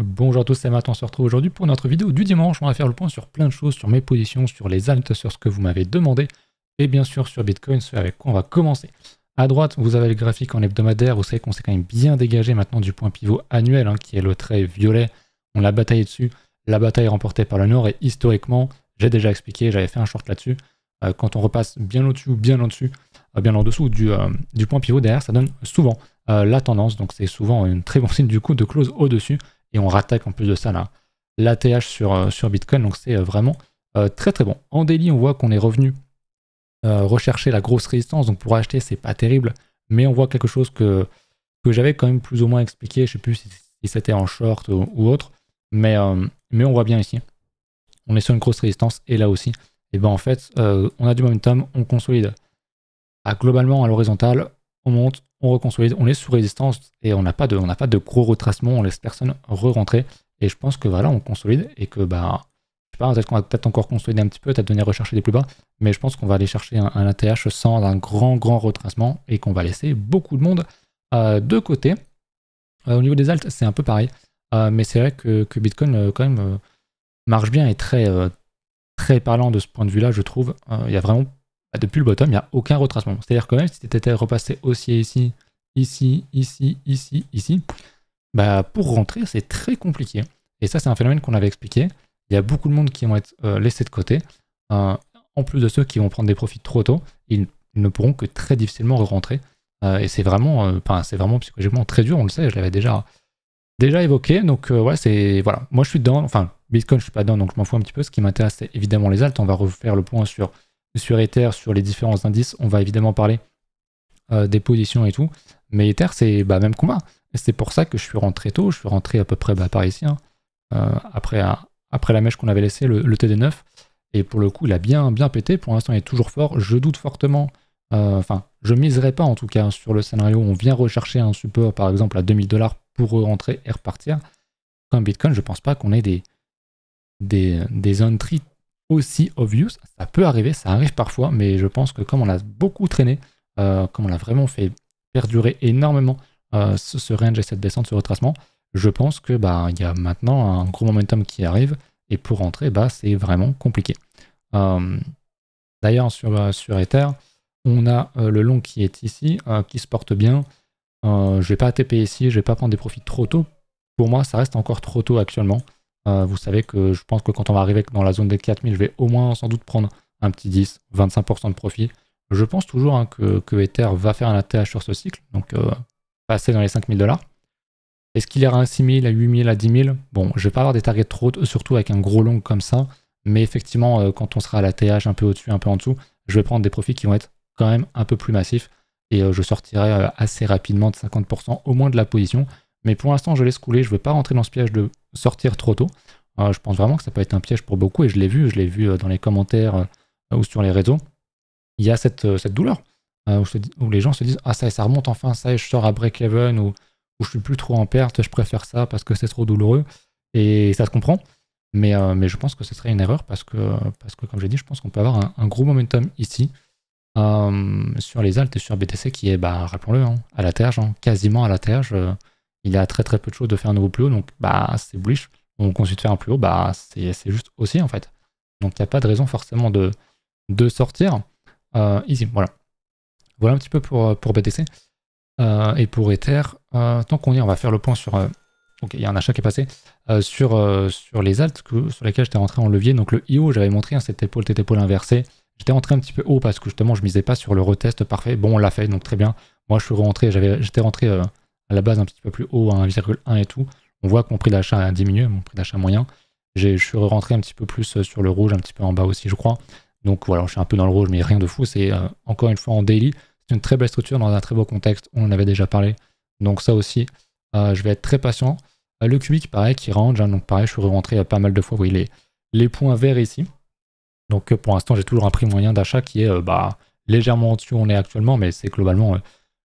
Bonjour à tous, c'est Matt, on se retrouve aujourd'hui pour notre vidéo du dimanche. On va faire le point sur plein de choses, sur mes positions, sur les alts, sur ce que vous m'avez demandé, et bien sûr sur Bitcoin, ce avec quoi on va commencer. À droite, vous avez le graphique en hebdomadaire, vous savez qu'on s'est quand même bien dégagé maintenant du point pivot annuel, qui est le trait violet. On l'a bataillé dessus, la bataille remportée par le Nord, et historiquement, j'ai déjà expliqué, j'avais fait un short là-dessus, quand on repasse bien au-dessus ou bien au-dessus, bien en dessous du point pivot derrière, ça donne souvent la tendance, donc c'est souvent une très bon signe du coup de close au-dessus. Et on rattaque en plus de ça là l'ATH sur Bitcoin, donc c'est vraiment très très bon. En daily, on voit qu'on est revenu rechercher la grosse résistance, donc pour acheter, c'est pas terrible, mais on voit quelque chose que j'avais quand même plus ou moins expliqué, je sais plus si c'était en short ou autre, mais on voit bien ici. On est sur une grosse résistance, et là aussi, et ben en fait, on a du momentum, on consolide. Globalement, à l'horizontale, on monte, on reconsolide, on est sous résistance et on n'a pas de gros retracement, on laisse personne re-rentrer. Et je pense que voilà, on consolide et que je sais pas, peut-être qu'on va peut-être encore consolider un petit peu, peut-être venir rechercher des plus bas, mais je pense qu'on va aller chercher un ATH sans un grand retracement et qu'on va laisser beaucoup de monde de côté. Au niveau des alts, c'est un peu pareil, mais c'est vrai que Bitcoin quand même marche bien et très parlant de ce point de vue-là, je trouve. Il y a vraiment depuis le bottom, il n'y a aucun retracement. C'est-à-dire que même si tu étais repassé haussier ici, pour rentrer, c'est très compliqué. Et ça, c'est un phénomène qu'on avait expliqué. Il y a beaucoup de monde qui vont être laissés de côté. En plus de ceux qui vont prendre des profits trop tôt, ils ne pourront que très difficilement re-rentrer. Et c'est vraiment psychologiquement très dur, on le sait, je l'avais déjà évoqué. Donc ouais, c'est voilà. Moi, je suis dedans. Enfin, Bitcoin, je suis pas dedans, donc je m'en fous un petit peu. Ce qui m'intéresse, c'est évidemment les alts. On va refaire le point sur Ether, sur les différents indices, on va évidemment parler des positions et tout, mais Ether c'est même combat, et c'est pour ça que je suis rentré tôt, je suis rentré à peu près par ici, après la mèche qu'on avait laissé, le TD9, et pour le coup il a bien pété, pour l'instant il est toujours fort, je doute fortement, je miserai pas en tout cas sur le scénario où on vient rechercher un support par exemple à 2000$ pour rentrer et repartir. Comme Bitcoin, je pense pas qu'on ait des entries aussi obvious, ça peut arriver, ça arrive parfois, mais je pense que comme on l'a beaucoup traîné, comme on l'a vraiment fait perdurer énormément ce range et cette descente, ce retracement, je pense que il y a maintenant un gros momentum qui arrive, et pour rentrer, c'est vraiment compliqué. D'ailleurs, sur Ether, on a le long qui est ici, qui se porte bien. Je vais pas ATP ici, je vais pas prendre des profits trop tôt. Pour moi, ça reste encore trop tôt actuellement. Vous savez que je pense que quand on va arriver dans la zone des 4000, je vais au moins sans doute prendre un petit 10-25% de profit. Je pense toujours que Ether va faire un ATH sur ce cycle, donc passer dans les 5000$. Est-ce qu'il ira à 6000, à 8000, à 10 000? Bon, je vais pas avoir des targets trop hauts, surtout avec un gros long comme ça, mais effectivement, quand on sera à l'ATH un peu au-dessus, un peu en dessous, je vais prendre des profits qui vont être quand même un peu plus massifs, et je sortirai assez rapidement de 50% au moins de la position. Mais pour l'instant, je laisse couler, je ne veux pas rentrer dans ce piège de sortir trop tôt. Je pense vraiment que ça peut être un piège pour beaucoup, et je l'ai vu dans les commentaires ou sur les réseaux. Il y a cette douleur où les gens se disent « Ah, ça remonte enfin, ça, je sors à break-even, ou je suis plus trop en perte, je préfère ça parce que c'est trop douloureux. » Et ça se comprend, mais je pense que ce serait une erreur parce que comme j'ai dit, je pense qu'on peut avoir un gros momentum ici sur les alts et sur BTC qui est, rappelons-le, à la terre, quasiment à la terre. Il y a très peu de choses de faire un nouveau plus haut, donc c'est bullish. On continue de faire un plus haut, c'est juste aussi en fait. Donc il n'y a pas de raison forcément de sortir ici. Voilà un petit peu pour BTC. Et pour Ether, tant qu'on y est, on va faire le point sur... ok, il y a un achat qui est passé sur les alts sur lesquels j'étais rentré en levier. Donc le IO, j'avais montré cette épaule inversée. J'étais rentré un petit peu haut parce que justement je misais pas sur le retest parfait. Bon, on l'a fait, donc très bien. Moi je suis rentré, j'étais rentré à la base un petit peu plus haut, à 1,1 et tout. On voit que mon prix d'achat a diminué, mon prix d'achat moyen. Je suis rentré un petit peu plus sur le rouge, un petit peu en bas aussi, je crois. Donc voilà, je suis un peu dans le rouge, mais rien de fou. C'est encore une fois en daily. C'est une très belle structure dans un très beau contexte. On en avait déjà parlé. Donc ça aussi, je vais être très patient. Le cubique, pareil, qui range. Donc pareil, je suis rentré pas mal de fois. Vous voyez les points verts ici. Donc pour l'instant, j'ai toujours un prix moyen d'achat qui est légèrement au-dessus où on est actuellement, mais c'est globalement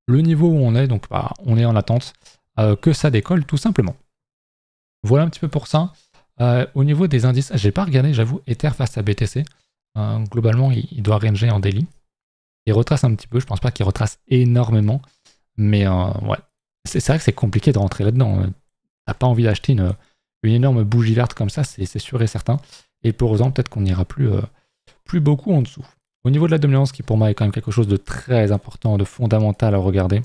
le niveau où on est. Donc on est en attente que ça décolle tout simplement. Voilà un petit peu pour ça. Au niveau des indices, j'ai pas regardé, j'avoue, Ether face à BTC. Globalement, il doit ranger en daily. Il retrace un petit peu, je pense pas qu'il retrace énormément, mais ouais. C'est vrai que c'est compliqué de rentrer là-dedans. T'as pas envie d'acheter une énorme bougie verte comme ça, c'est sûr et certain. Et pour autant, peut-être qu'on n'ira plus beaucoup en dessous. Au niveau de la dominance, qui pour moi est quand même quelque chose de très important, de fondamental à regarder.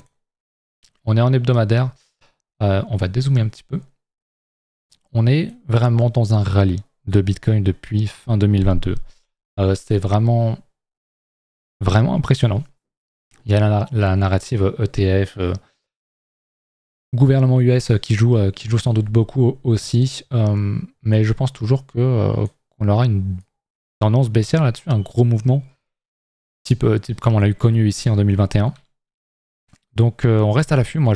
On est en hebdomadaire. On va dézoomer un petit peu. On est vraiment dans un rallye de Bitcoin depuis fin 2022. C'est vraiment impressionnant. Il y a la narrative ETF, gouvernement US qui joue sans doute beaucoup aussi. Mais je pense toujours qu'on aura une tendance baissière là-dessus, un gros mouvement, type comme on l'a eu connu ici en 2021. Donc on reste à l'affût, moi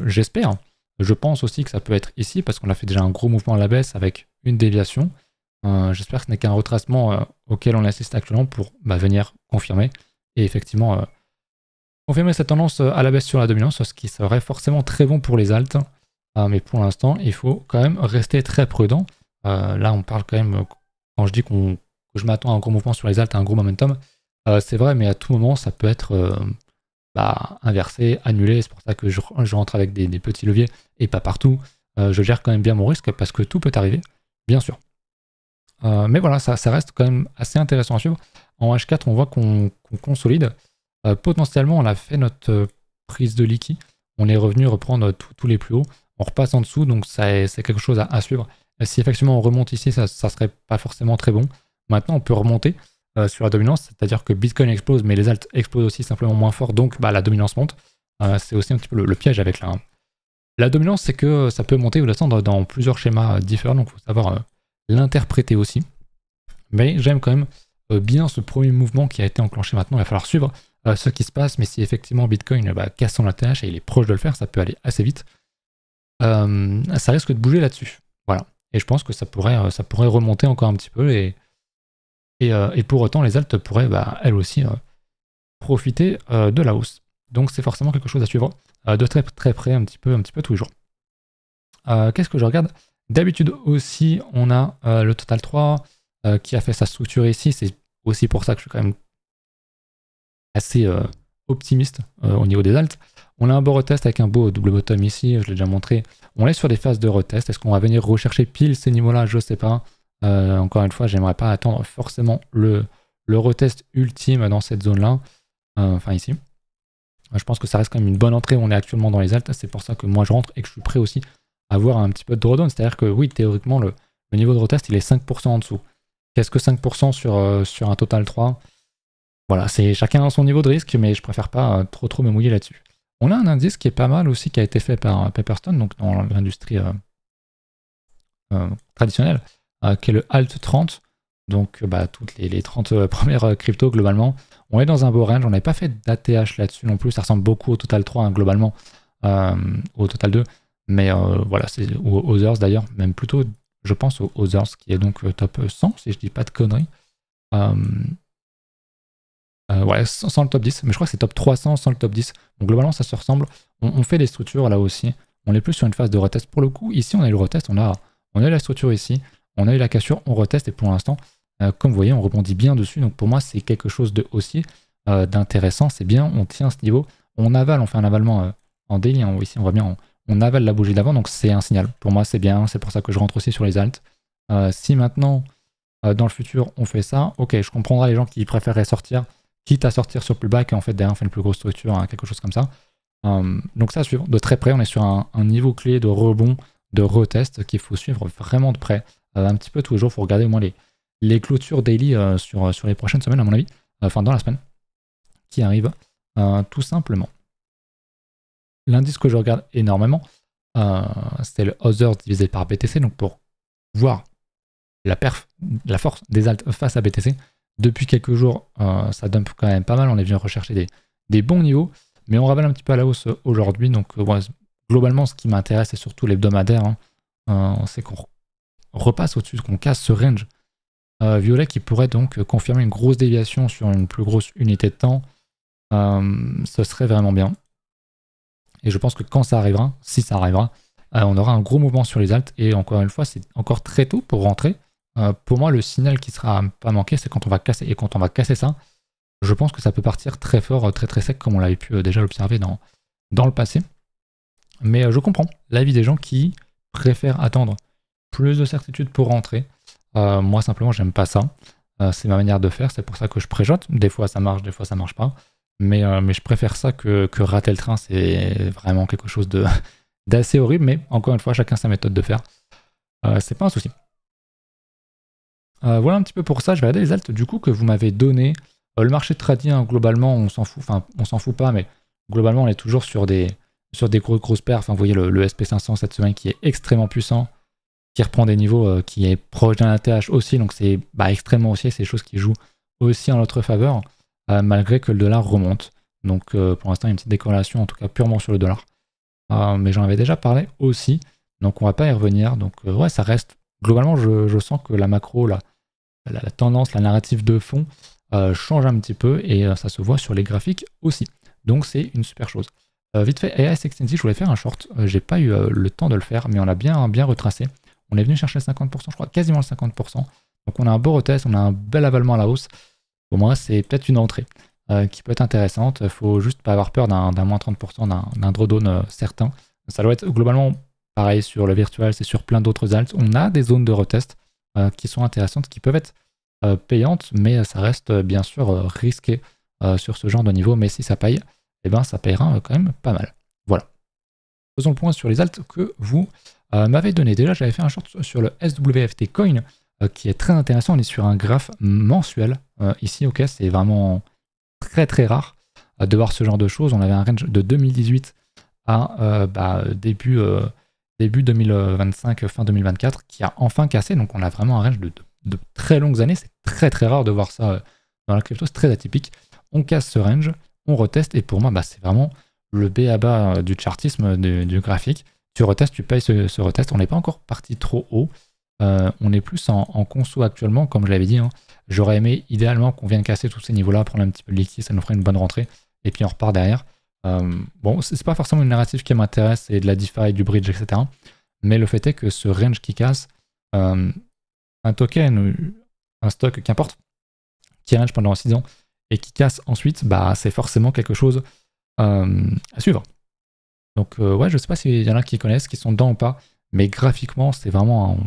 j'espère. Je pense aussi que ça peut être ici, parce qu'on a fait déjà un gros mouvement à la baisse avec une déviation. J'espère que ce n'est qu'un retracement auquel on assiste actuellement pour venir confirmer. Et effectivement, confirmer cette tendance à la baisse sur la dominance, ce qui serait forcément très bon pour les alts. Mais pour l'instant, il faut quand même rester très prudent. Là, on parle quand même, quand je dis que je m'attends à un gros mouvement sur les alts, à un gros momentum, c'est vrai, mais à tout moment, ça peut être inversé, annulé. C'est pour ça que je rentre avec des petits leviers et pas partout. Je gère quand même bien mon risque parce que tout peut arriver, bien sûr. Mais voilà, ça reste quand même assez intéressant à suivre. En H4, on voit qu'on consolide. Potentiellement, on a fait notre prise de liquide. On est revenu reprendre tous les plus hauts. On repasse en dessous, donc c'est quelque chose à suivre. Si effectivement on remonte ici, ça serait pas forcément très bon. Maintenant, on peut remonter sur la dominance, c'est-à-dire que Bitcoin explose, mais les alts explosent aussi simplement moins fort, donc la dominance monte. C'est aussi un petit peu le piège avec la dominance, c'est que ça peut monter ou descendre dans plusieurs schémas différents, donc il faut savoir l'interpréter aussi. Mais j'aime quand même bien ce premier mouvement qui a été enclenché maintenant. Il va falloir suivre ce qui se passe, mais si effectivement Bitcoin casse son ATH et il est proche de le faire, ça peut aller assez vite. Ça risque de bouger là-dessus. Voilà. Et je pense que ça pourrait remonter encore un petit peu et pour autant les alts pourraient elles aussi profiter de la hausse. Donc c'est forcément quelque chose à suivre de très très près un petit peu tous les jours. Qu'est-ce que je regarde? D'habitude aussi on a le Total 3 qui a fait sa structure ici. C'est aussi pour ça que je suis quand même assez optimiste au niveau des alts. On a un beau retest avec un beau double bottom ici, je l'ai déjà montré. On est sur des phases de retest. Est-ce qu'on va venir rechercher pile ces niveaux-là? Je sais pas. Encore une fois, j'aimerais pas attendre forcément le retest ultime dans cette zone-là. Enfin ici. Je pense que ça reste quand même une bonne entrée. On est actuellement dans les alts. C'est pour ça que moi je rentre et que je suis prêt aussi à avoir un petit peu de drawdown. C'est-à-dire que oui, théoriquement, le niveau de retest, il est 5% en dessous. Qu'est-ce que 5% sur un total 3? Voilà, c'est chacun son niveau de risque, mais je préfère pas trop me mouiller là-dessus. On a un indice qui est pas mal aussi, qui a été fait par Pepperstone, donc dans l'industrie traditionnelle, qui est le Alt 30. Donc toutes les 30 premières cryptos globalement. On est dans un beau range, on n'avait pas fait d'ATH là-dessus non plus, ça ressemble beaucoup au Total 3 globalement, au Total 2. Mais voilà, c'est aux Others d'ailleurs, même plutôt je pense aux Others, qui est donc top 100, si je dis pas de conneries. Ouais, sans le top 10, mais je crois que c'est top 300 sans le top 10. Donc globalement, ça se ressemble. On fait des structures là aussi. On est plus sur une phase de retest. Pour le coup, ici, on a eu le retest, on a eu la structure ici, on a eu la cassure, on reteste et pour l'instant, comme vous voyez, on rebondit bien dessus. Donc pour moi, c'est quelque chose de aussi d'intéressant. C'est bien, on tient ce niveau. On avale, on fait un avalement en daily. Hein, ici, on voit bien, on avale la bougie d'avant. Donc c'est un signal. Pour moi, c'est bien. C'est pour ça que je rentre aussi sur les alts. Si maintenant, dans le futur, on fait ça, ok, je comprendrai les gens qui préféreraient sortir, quitte à sortir sur plus bas, et en fait derrière on fait une plus grosse structure, hein, quelque chose comme ça. Donc ça à suivre de très près, on est sur un niveau clé de rebond, de retest qu'il faut suivre vraiment de près. Un petit peu tous les jours, il faut regarder au moins les clôtures daily sur les prochaines semaines à mon avis, enfin dans la semaine qui arrive, tout simplement. L'indice que je regarde énormément, c'est le Others divisé par BTC, donc pour voir la force des alts face à BTC. Depuis quelques jours, ça dump quand même pas mal. On est venu rechercher des bons niveaux, mais on ravale un petit peu à la hausse aujourd'hui. Donc, globalement, ce qui m'intéresse, c'est surtout l'hebdomadaire. C'est qu'on repasse au-dessus, qu'on casse ce range violet qui pourrait donc confirmer une grosse déviation sur une plus grosse unité de temps. Ce serait vraiment bien. Et je pense que quand ça arrivera, si ça arrivera, on aura un gros mouvement sur les alts. Et encore une fois, c'est encore très tôt pour rentrer. Pour moi, le signal qui sera pas manqué, c'est quand on va casser. Et quand on va casser ça, je pense que ça peut partir très fort, très très sec, comme on l'avait pu déjà l'observer dans le passé. Mais je comprends l'avis des gens qui préfèrent attendre plus de certitude pour rentrer. Moi, simplement, j'aime pas ça. C'est ma manière de faire, c'est pour ça que je préjote. Des fois, ça marche, des fois, ça marche pas. Mais je préfère ça que rater le train. C'est vraiment quelque chose d'assez horrible. Mais encore une fois, chacun sa méthode de faire. C'est pas un souci. Voilà un petit peu pour ça. Je vais regarder les alts du coup que vous m'avez donné. Le marché de trading, hein, globalement, on s'en fout. Enfin, on s'en fout pas, mais globalement, on est toujours sur des grosses perfs. Enfin, vous voyez le SP500 cette semaine qui est extrêmement puissant, qui reprend des niveaux qui est proche d'un ATH aussi. Donc c'est extrêmement haussier. C'est des choses qui jouent aussi en notre faveur, malgré que le dollar remonte. Donc pour l'instant, il y a une petite décorrélation, en tout cas purement sur le dollar. Mais j'en avais déjà parlé aussi. Donc on va pas y revenir. Donc ouais, ça reste. Globalement, je sens que la macro, la tendance, la narrative de fond change un petit peu et ça se voit sur les graphiques aussi. Donc c'est une super chose. Vite fait, AS Extensity, je voulais faire un short. J'ai pas eu le temps de le faire, mais on a bien retracé. On est venu chercher le 50%, je crois, quasiment le 50%. Donc on a un beau retest, on a un bel avalement à la hausse. Pour moi, c'est peut-être une entrée qui peut être intéressante. Il faut juste pas avoir peur d'un moins 30%, d'un drawdown certain. Ça doit être globalement pareil sur le virtual, c'est sur plein d'autres alts. On a des zones de retest qui sont intéressantes, qui peuvent être payantes, mais ça reste bien sûr risqué sur ce genre de niveau. Mais si ça paye, eh ben, ça payera quand même pas mal. Voilà. Faisons le point sur les alts que vous m'avez donné. Déjà, j'avais fait un short sur le SWFT Coin qui est très intéressant. On est sur un graphe mensuel. Ici, ok, c'est vraiment très très rare de voir ce genre de choses. On avait un range de 2018 à début 2025, fin 2024, qui a enfin cassé. Donc on a vraiment un range de très longues années. C'est très très rare de voir ça dans la crypto. C'est très atypique. On casse ce range, on reteste. Et pour moi, c'est vraiment le b.a.-ba du chartisme du graphique. Tu retestes, tu payes ce retest. On n'est pas encore parti trop haut. On est plus en conso actuellement, comme je l'avais dit. Hein. J'aurais aimé idéalement qu'on vienne casser tous ces niveaux-là, prendre un petit peu de liquide, ça nous ferait une bonne rentrée. Et puis on repart derrière. Bon, c'est pas forcément une narrative qui m'intéresse, c'est de la DeFi, du bridge, etc. Mais le fait est que ce range qui casse, un token, un stock, qu'importe, qui range pendant 6 ans et qui casse ensuite, c'est forcément quelque chose à suivre. Donc ouais, je sais pas s'il y en a qui connaissent, qui sont dedans ou pas, mais graphiquement, c'est vraiment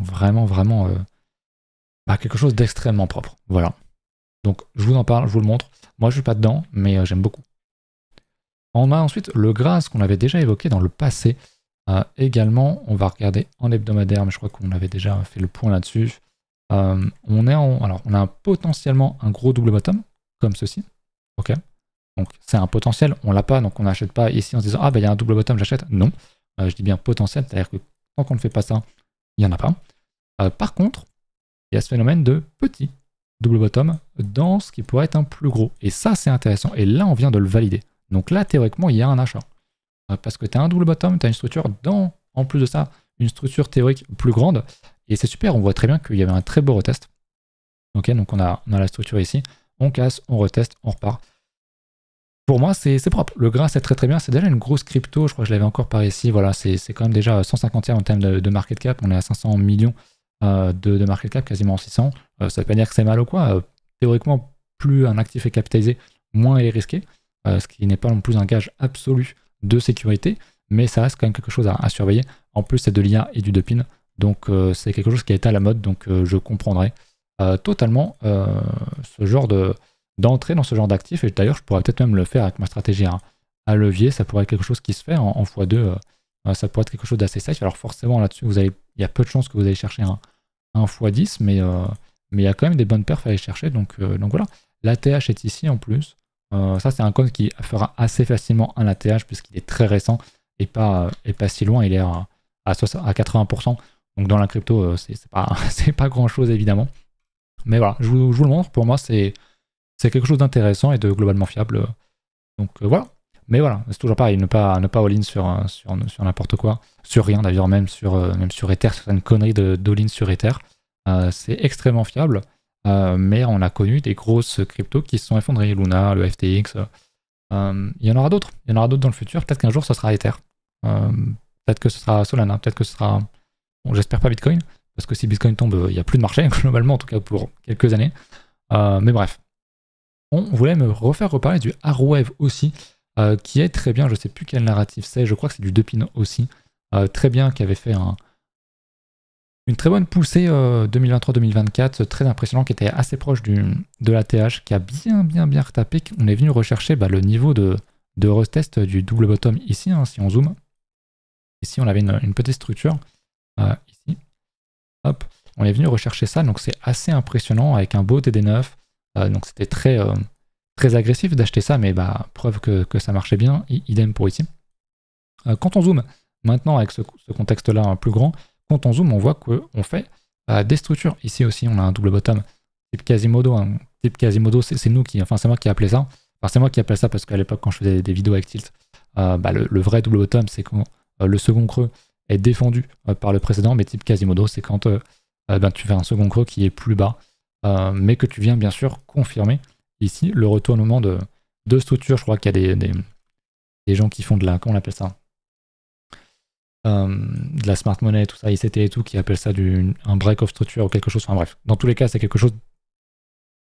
quelque chose d'extrêmement propre. Voilà. Donc je vous en parle, je vous le montre. Moi, je suis pas dedans, mais j'aime beaucoup. On a ensuite le GRAS qu'on avait déjà évoqué dans le passé. Également, on va regarder en hebdomadaire, mais je crois qu'on avait déjà fait le point là-dessus. On a potentiellement un gros double bottom, comme ceci. Ok. Donc c'est un potentiel, on l'a pas, donc on n'achète pas ici en se disant ah il y a un double bottom, j'achète. Non. Je dis bien potentiel, c'est-à-dire que tant qu'on ne fait pas ça, il n'y en a pas. Par contre, il y a ce phénomène de petit double bottom dans ce qui pourrait être un plus gros. Et ça, c'est intéressant. Et là, on vient de le valider. Donc là, théoriquement, il y a un achat. Parce que tu as un double bottom, tu as une structure en plus de ça, une structure théorique plus grande. Et c'est super, on voit très bien qu'il y avait un très beau retest. Ok, donc on a la structure ici. On casse, on reteste, on repart. Pour moi, c'est propre. Le GRAS, c'est très très bien. C'est déjà une grosse crypto. Je crois que je l'avais encore par ici. Voilà, c'est quand même déjà 150e en termes de market cap. On est à 500 millions de market cap, quasiment 600. Ça ne veut pas dire que c'est mal ou quoi. Théoriquement, plus un actif est capitalisé, moins il est risqué. Ce qui n'est pas non plus un gage absolu de sécurité, mais ça reste quand même quelque chose à surveiller. En plus, c'est de l'IA et du doping, donc c'est quelque chose qui est à la mode, donc je comprendrai totalement ce genre d'entrée dans ce genre d'actif, et d'ailleurs, je pourrais peut-être même le faire avec ma stratégie à levier, ça pourrait être quelque chose qui se fait en x2, ça pourrait être quelque chose d'assez safe. Alors forcément, là-dessus, il y a peu de chances que vous allez chercher un x10, mais il y a quand même des bonnes perfs à aller chercher, donc voilà. L'ATH est ici en plus. Ça, c'est un coin qui fera assez facilement un ATH puisqu'il est très récent et pas si loin. Il est à 80%. Donc dans la crypto, c'est pas grand chose évidemment. Mais voilà, je vous le montre. Pour moi, c'est quelque chose d'intéressant et de globalement fiable. Donc voilà. Mais voilà, c'est toujours pareil, ne pas all-in sur n'importe quoi. Sur rien d'ailleurs, même sur Ether, certaines conneries d'all-in sur Ether. C'est extrêmement fiable. Mais on a connu des grosses cryptos qui se sont effondrées, Luna, le FTX. Il y en aura d'autres. Il y en aura d'autres dans le futur. Peut-être qu'un jour, ce sera Ether. Peut-être que ce sera Solana. Peut-être que ce sera... Bon, j'espère pas Bitcoin. Parce que si Bitcoin tombe, il n'y a plus de marché, globalement, en tout cas pour quelques années. Mais bref. On voulait me refaire reparler du Arwave aussi, qui est très bien. Je ne sais plus quel narratif c'est. Je crois que c'est du Dupin aussi. Très bien, qui avait fait Une très bonne poussée 2023-2024, très impressionnant, qui était assez proche de la TH, qui a bien retapé. On est venu rechercher le niveau de retest du double bottom ici, hein, si on zoome. Ici, on avait une petite structure, ici. Hop, on est venu rechercher ça, donc c'est assez impressionnant avec un beau TD9. Donc c'était très agressif d'acheter ça, mais preuve que ça marchait bien. Idem pour ici. Quand on zoome maintenant avec ce contexte-là plus grand, quand on zoome, on voit qu'on fait des structures. Ici aussi, on a un double bottom type Quasimodo. Hein. Type Quasimodo, c'est nous qui, enfin c'est moi qui ai appelé ça. Enfin c'est moi qui appelé ça parce qu'à l'époque, quand je faisais des vidéos avec Tilt, le vrai double bottom, c'est quand le second creux est défendu par le précédent, mais type Quasimodo, c'est quand tu fais un second creux qui est plus bas, mais que tu viens bien sûr confirmer ici le retournement de structure. Je crois qu'il y a des gens qui font de la, comment on appelle ça, de la smart money, tout ça, ICT et tout, qui appellent ça un break of structure ou quelque chose. Enfin bref, dans tous les cas, c'est quelque chose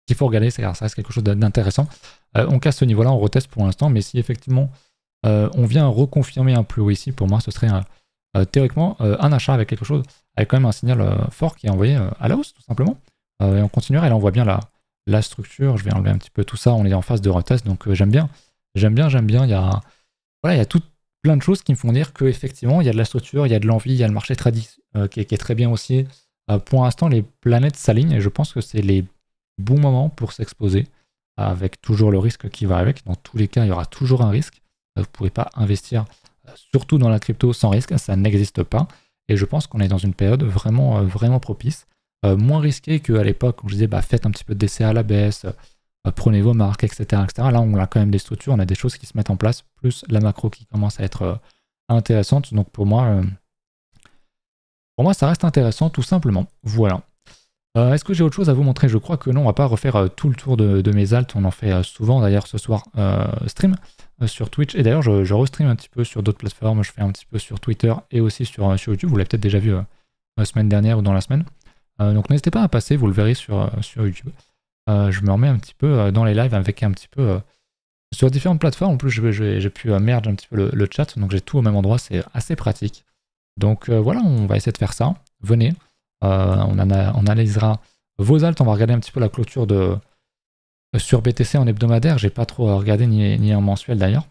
qu'il faut regarder, ça reste quelque chose d'intéressant. On casse ce niveau-là, on reteste pour l'instant, mais si effectivement on vient reconfirmer un plus haut ici, pour moi, ce serait théoriquement un achat avec quelque chose, avec quand même un signal fort qui est envoyé à la hausse, tout simplement. Et on continuerait, là on voit bien la structure, je vais enlever un petit peu tout ça, on est en phase de retest, donc j'aime bien. Il y a plein de choses qui me font dire qu'effectivement, il y a de la structure, il y a de l'envie, il y a le marché tradit qui est très bien aussi. Pour l'instant, les planètes s'alignent et je pense que c'est les bons moments pour s'exposer, avec toujours le risque qui va avec. Dans tous les cas, il y aura toujours un risque. Vous ne pourrez pas investir, surtout dans la crypto, sans risque, ça n'existe pas. Et je pense qu'on est dans une période vraiment propice. Moins risquée qu'à l'époque où je disais faites un petit peu de DCA à la baisse, prenez vos marques, etc., etc. Là, on a quand même des structures, on a des choses qui se mettent en place, plus la macro qui commence à être intéressante. Donc pour moi, ça reste intéressant, tout simplement. Voilà. Est-ce que j'ai autre chose à vous montrer? Je crois que non, on va pas refaire tout le tour de mes alts. On en fait souvent, d'ailleurs, ce soir, stream sur Twitch. Et d'ailleurs, je restream un petit peu sur d'autres plateformes. Je fais un petit peu sur Twitter et aussi sur YouTube. Vous l'avez peut-être déjà vu la semaine dernière ou dans la semaine. Donc n'hésitez pas à passer, vous le verrez sur YouTube. Je me remets un petit peu dans les lives avec un petit peu sur différentes plateformes. En plus, j'ai pu merge un petit peu le chat, donc j'ai tout au même endroit, c'est assez pratique. Donc voilà, on va essayer de faire ça. Venez, on analysera vos alts, on va regarder un petit peu la clôture sur BTC en hebdomadaire. J'ai pas trop regardé ni en mensuel d'ailleurs.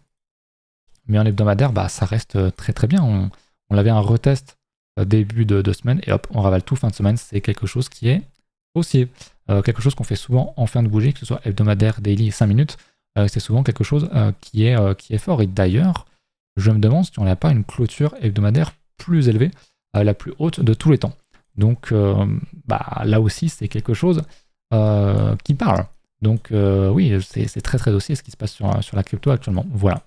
Mais en hebdomadaire, ça reste très bien. On avait un retest début de semaine et hop, on ravale tout fin de semaine. C'est quelque chose qui est aussi quelque chose qu'on fait souvent en fin de bougie, que ce soit hebdomadaire, daily, 5 minutes, c'est souvent quelque chose qui est fort. Et d'ailleurs, je me demande si on n'a pas une clôture hebdomadaire plus élevée, la plus haute de tous les temps. Donc là aussi, c'est quelque chose qui parle. Donc oui, c'est très dossier ce qui se passe sur la crypto actuellement. Voilà.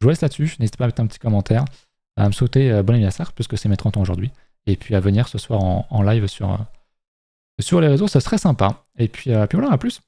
Je vous laisse là-dessus. N'hésitez pas à mettre un petit commentaire, à me souhaiter bon anniversaire, puisque c'est mes 30 ans aujourd'hui. Et puis à venir ce soir en live sur les réseaux, ça serait sympa. Et puis voilà, à plus.